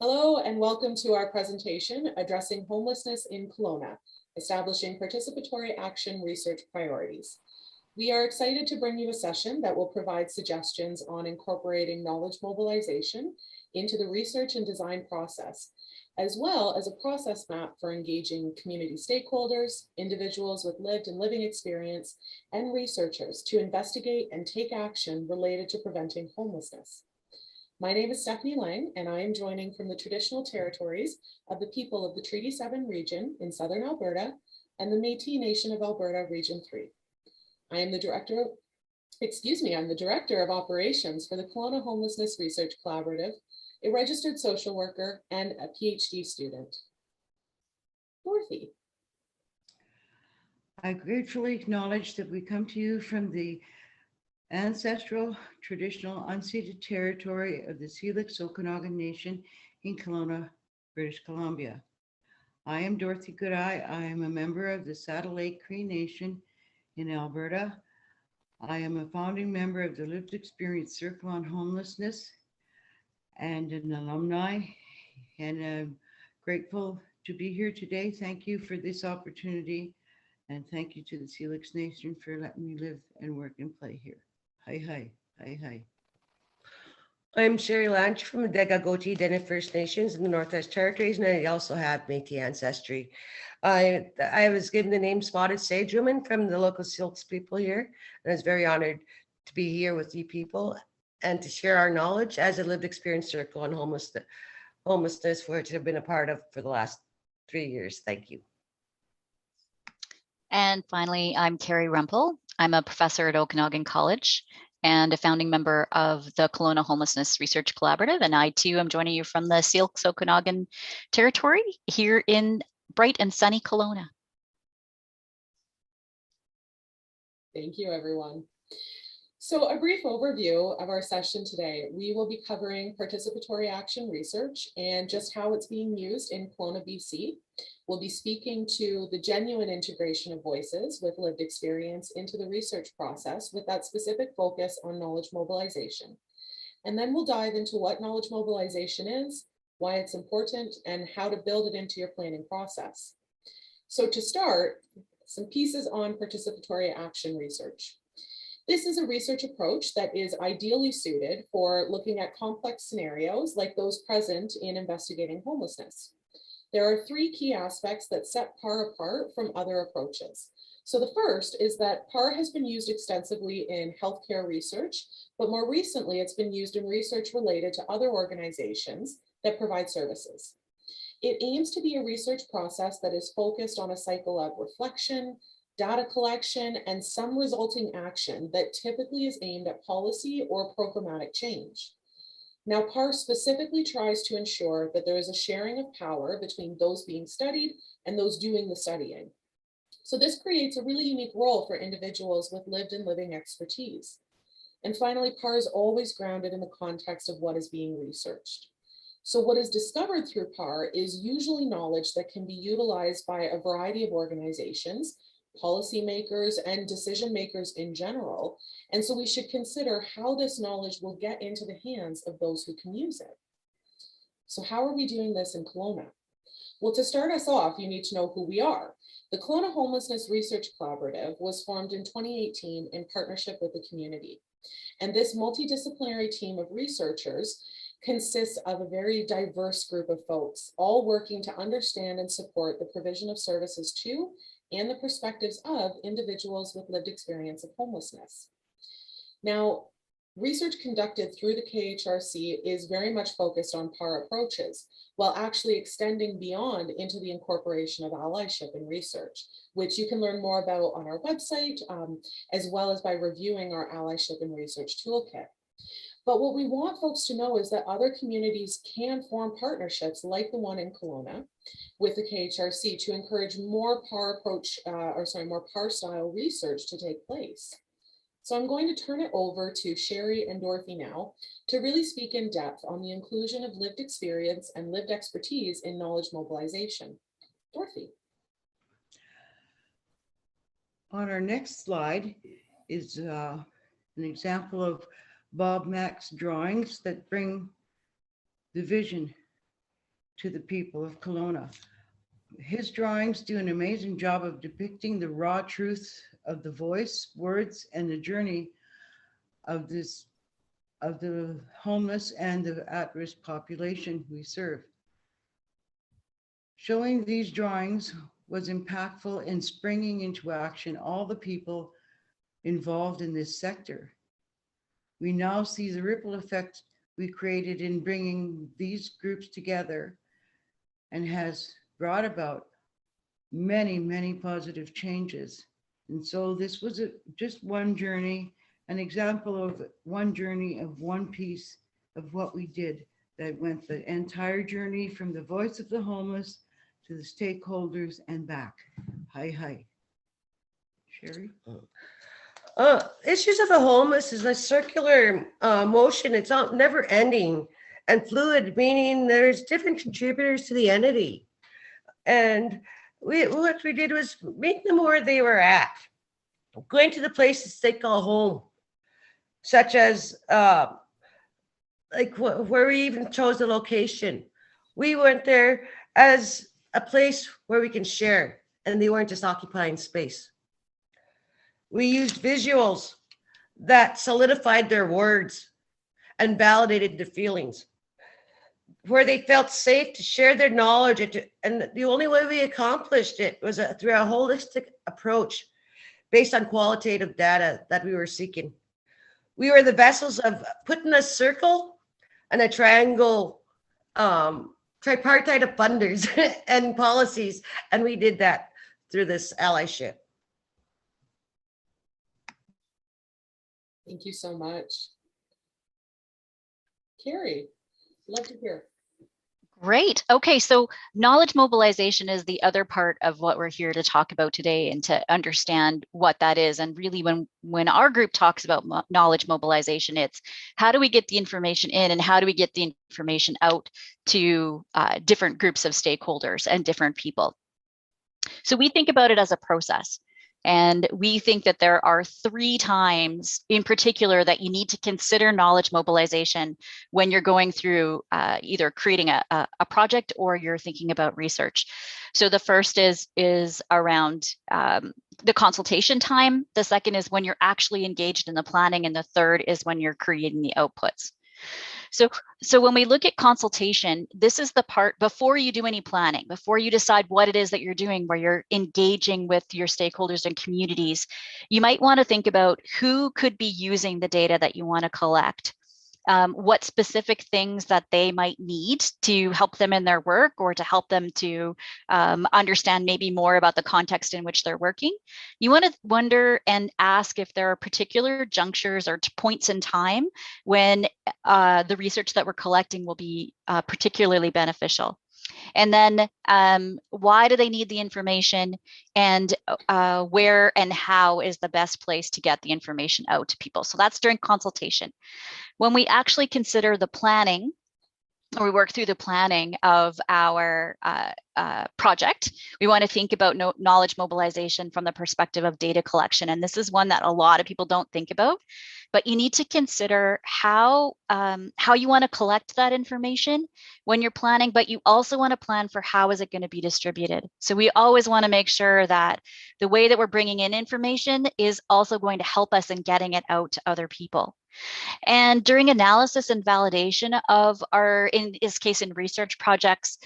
Hello and welcome to our presentation, Addressing Homelessness in Kelowna, Establishing Participatory Action Research Priorities. We are excited to bring you a session that will provide suggestions on incorporating knowledge mobilization into the research and design process, as well as a process map for engaging community stakeholders, individuals with lived and living experience, and researchers to investigate and take action related to preventing homelessness. My name is Stephanie Lang, and I am joining from the traditional territories of the people of the Treaty 7 region in southern Alberta and the Métis Nation of Alberta, Region 3. I'm the director of operations for the Kelowna Homelessness Research Collaborative, a registered social worker, and a PhD student. Dorothy. I gratefully acknowledge that we come to you from the ancestral, traditional, unceded territory of the Syilx Okanagan Nation in Kelowna, British Columbia. I am Dorothy Goodeye. I am a member of the Saddle Lake Cree Nation in Alberta. I am a founding member of the Lived Experience Circle on Homelessness and an alumni, and I'm grateful to be here today. Thank you for this opportunity, and thank you to the Syilx Nation for letting me live and work and play here. Hi, hi, hi, hi. I'm Sherry Lanch from the Degagoti Dene First Nations in the Northwest Territories, and I also have Métis ancestry. I was given the name Spotted Sage Woman from the local Syilx people here, and I was very honored to be here with you people and to share our knowledge as a lived experience circle on homelessness, which I've been a part of for the last 3 years. Thank you. And finally, I'm Carrie Rumpel. I'm a professor at Okanagan College and a founding member of the Kelowna Homelessness Research Collaborative. And I too am joining you from the Syilx Okanagan territory here in bright and sunny Kelowna. Thank you, everyone. So a brief overview of our session today. We will be covering participatory action research and just how it's being used in Kelowna, BC. We'll be speaking to the genuine integration of voices with lived experience into the research process with that specific focus on knowledge mobilization. And then we'll dive into what knowledge mobilization is, why it's important, and how to build it into your planning process. So to start, some pieces on participatory action research. This is a research approach that is ideally suited for looking at complex scenarios like those present in investigating homelessness. There are three key aspects that set PAR apart from other approaches. So the first is that PAR has been used extensively in healthcare research, but more recently it's been used in research related to other organizations that provide services. It aims to be a research process that is focused on a cycle of reflection, data collection, and some resulting action that typically is aimed at policy or programmatic change. Now, PAR specifically tries to ensure that there is a sharing of power between those being studied and those doing the studying. So this creates a really unique role for individuals with lived and living expertise. And finally, PAR is always grounded in the context of what is being researched. So what is discovered through PAR is usually knowledge that can be utilized by a variety of organizations, policymakers, and decision makers in general. And so we should consider how this knowledge will get into the hands of those who can use it. So how are we doing this in Kelowna? Well, to start us off, you need to know who we are. The Kelowna Homelessness Research Collaborative was formed in 2018 in partnership with the community. And this multidisciplinary team of researchers consists of a very diverse group of folks, all working to understand and support the provision of services to and the perspectives of individuals with lived experience of homelessness. Now, research conducted through the KHRC is very much focused on PAR approaches, while actually extending beyond into the incorporation of allyship in research, which you can learn more about on our website, as well as by reviewing our allyship in research toolkit. But what we want folks to know is that other communities can form partnerships like the one in Kelowna with the KHRC to encourage more PAR style research to take place. So I'm going to turn it over to Sherry and Dorothy now to really speak in depth on the inclusion of lived experience and lived expertise in knowledge mobilization. Dorothy. On our next slide is an example of Bob Mack's drawings that bring the vision to the people of Kelowna. His drawings do an amazing job of depicting the raw truth of the voice, words, and the journey of the homeless and the at-risk population we serve. Showing these drawings was impactful in springing into action all the people involved in this sector. We now see the ripple effect we created in bringing these groups together and has brought about many, many positive changes. And so this was just one journey, an example of one journey of one piece of what we did that went the entire journey from the voice of the homeless to the stakeholders and back. Hi, hi. Sherry? Issues of the homeless is a circular motion. It's not never ending and fluid, meaning there's different contributors to the entity. And what we did was meet them where they were at, going to the places they call home, such as like where we even chose the location. We went there as a place where we can share, and they weren't just occupying space. We used visuals that solidified their words and validated their feelings, where they felt safe to share their knowledge. And the only way we accomplished it was through a holistic approach based on qualitative data that we were seeking. We were the vessels of putting a circle and a triangle, tripartite of funders and policies, and we did that through this allyship. Thank you so much. Carrie, love to hear. Great. Okay, so knowledge mobilization is the other part of what we're here to talk about today and to understand what that is. And really, when our group talks about knowledge mobilization, it's how do we get the information in and how do we get the information out to different groups of stakeholders and different people. So we think about it as a process. And we think that there are 3 times in particular that you need to consider knowledge mobilization when you're going through either creating a project or you're thinking about research. So the first is around the consultation time. The second is when you're actually engaged in the planning. And the third is when you're creating the outputs. So when we look at consultation, this is the part before you do any planning, before you decide what it is that you're doing, where you're engaging with your stakeholders and communities, you might want to think about who could be using the data that you want to collect. What specific things that they might need to help them in their work or to help them to understand maybe more about the context in which they're working. You want to wonder and ask if there are particular junctures or points in time when the research that we're collecting will be particularly beneficial. And then why do they need the information, and where and how is the best place to get the information out to people? So that's during consultation. When we actually consider the planning, or we work through the planning of our project, we want to think about knowledge mobilization from the perspective of data collection. And this is one that a lot of people don't think about, but you need to consider how you want to collect that information when you're planning, but you also want to plan for how is it going to be distributed. So we always want to make sure that the way that we're bringing in information is also going to help us in getting it out to other people. And during analysis and validation of our, in this case, in research projects,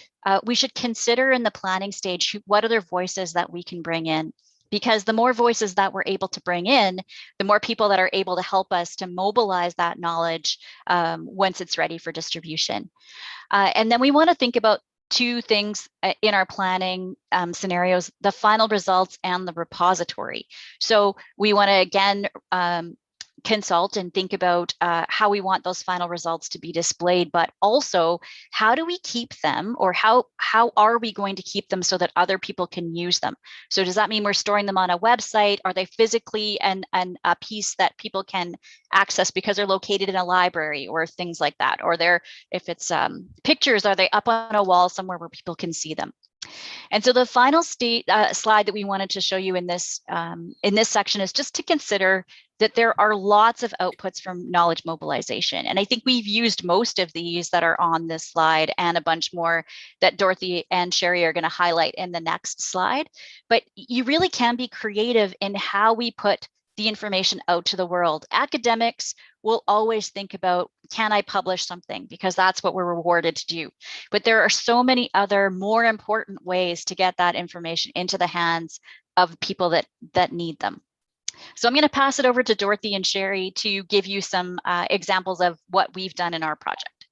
we should consider in the planning stage, what other voices that we can bring in. Because the more voices that we're able to bring in, the more people that are able to help us to mobilize that knowledge once it's ready for distribution. And then we want to think about 2 things in our planning scenarios: the final results and the repository. So we want to, again, consult and think about how we want those final results to be displayed, but also how do we keep them, or how are we going to keep them so that other people can use them? So does that mean we're storing them on a website? Are they physically and a piece that people can access because they're located in a library or things like that? Or if it's pictures, are they up on a wall somewhere where people can see them? And so the final slide that we wanted to show you in this section is just to consider that there are lots of outputs from knowledge mobilization. And I think we've used most of these that are on this slide and a bunch more that Dorothy and Sherry are going to highlight in the next slide. But you really can be creative in how we put the information out to the world. Academics will always think about, can I publish something? Because that's what we're rewarded to do. But there are so many other more important ways to get that information into the hands of people that need them. So I'm going to pass it over to Dorothy and Sherry to give you some examples of what we've done in our project.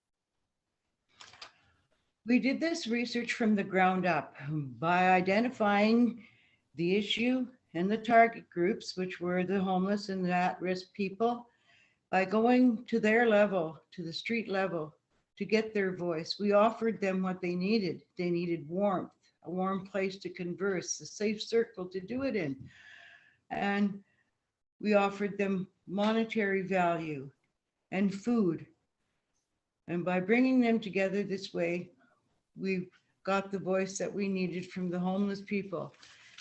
We did this research from the ground up by identifying the issue and the target groups, which were the homeless and the at-risk people, by going to their level, to the street level, to get their voice. We offered them what they needed. They needed warmth, a warm place to converse, a safe circle to do it in. And we offered them monetary value and food. And by bringing them together this way, we got the voice that we needed from the homeless people.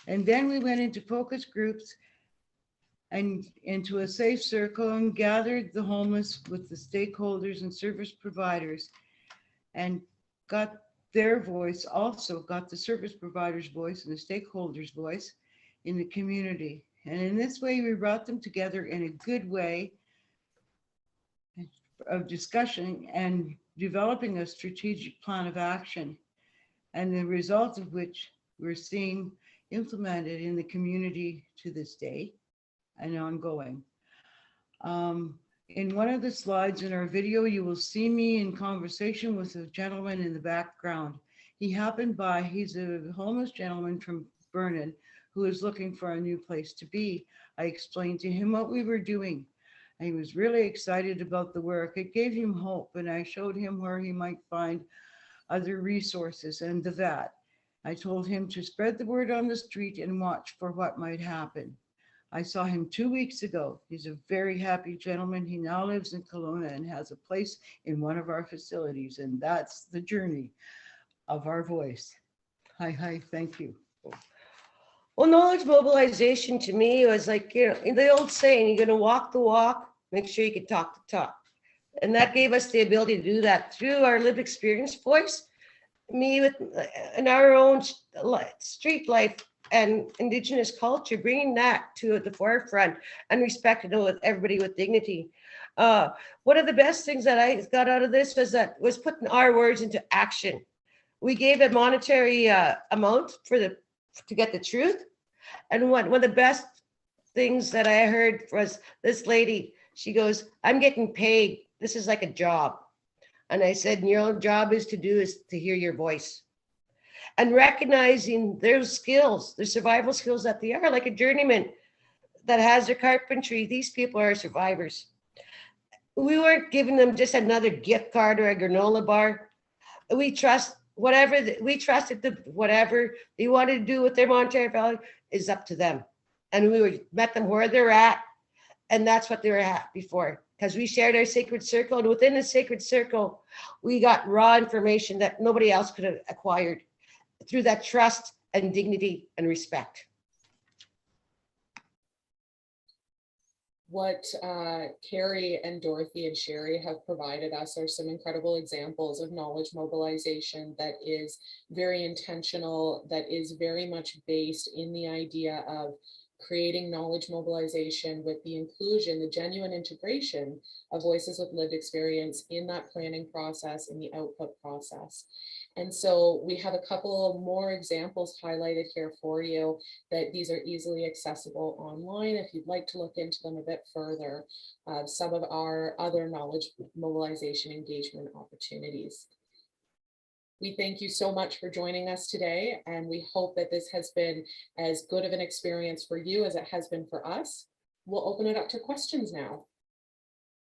And then we went into focus groups and into a safe circle and gathered the homeless with the stakeholders and service providers and got their voice, also got the service providers' voice and the stakeholders' voice in the community. And in this way, we brought them together in a good way of discussion and developing a strategic plan of action, and the result of which we're seeing implemented in the community to this day and ongoing. In one of the slides in our video, you will see me in conversation with a gentleman in the background. He happened by, he's a homeless gentleman from Vernon who is looking for a new place to be. I explained to him what we were doing. And he was really excited about the work. It gave him hope, and I showed him where he might find other resources and the vet. I told him to spread the word on the street and watch for what might happen. I saw him 2 weeks ago. He's a very happy gentleman. He now lives in Kelowna and has a place in one of our facilities, and that's the journey of our voice. Hi, thank you. Well, knowledge mobilization to me was like, the old saying, you're going to walk the walk, make sure you can talk the talk. And that gave us the ability to do that through our lived experience voice, me with in our own street life and Indigenous culture, bringing that to the forefront and respecting everybody with dignity. One of the best things that I got out of this was putting our words into action. We gave a monetary amount to get the truth. And one of the best things that I heard was this lady, she goes, I'm getting paid. This is like a job. And I said, your job is to hear your voice. And recognizing their skills, their survival skills that they are, like a journeyman that has their carpentry. These people are survivors. We weren't giving them just another gift card or a granola bar. We trusted whatever they wanted to do with their monetary value is up to them. And we met them where they're at. And that's what they were at before, because we shared our sacred circle. And within the sacred circle, we got raw information that nobody else could have acquired through that trust and dignity and respect. What Carrie and Dorothy and Sherry have provided us are some incredible examples of knowledge mobilization that is very intentional, that is very much based in the idea of creating knowledge mobilization with the inclusion, the genuine integration of voices with lived experience in that planning process, in the output process. And so we have a couple more examples highlighted here for you, that these are easily accessible online if you'd like to look into them a bit further, some of our other knowledge mobilization engagement opportunities. We thank you so much for joining us today, and we hope that this has been as good of an experience for you as it has been for us. We'll open it up to questions now.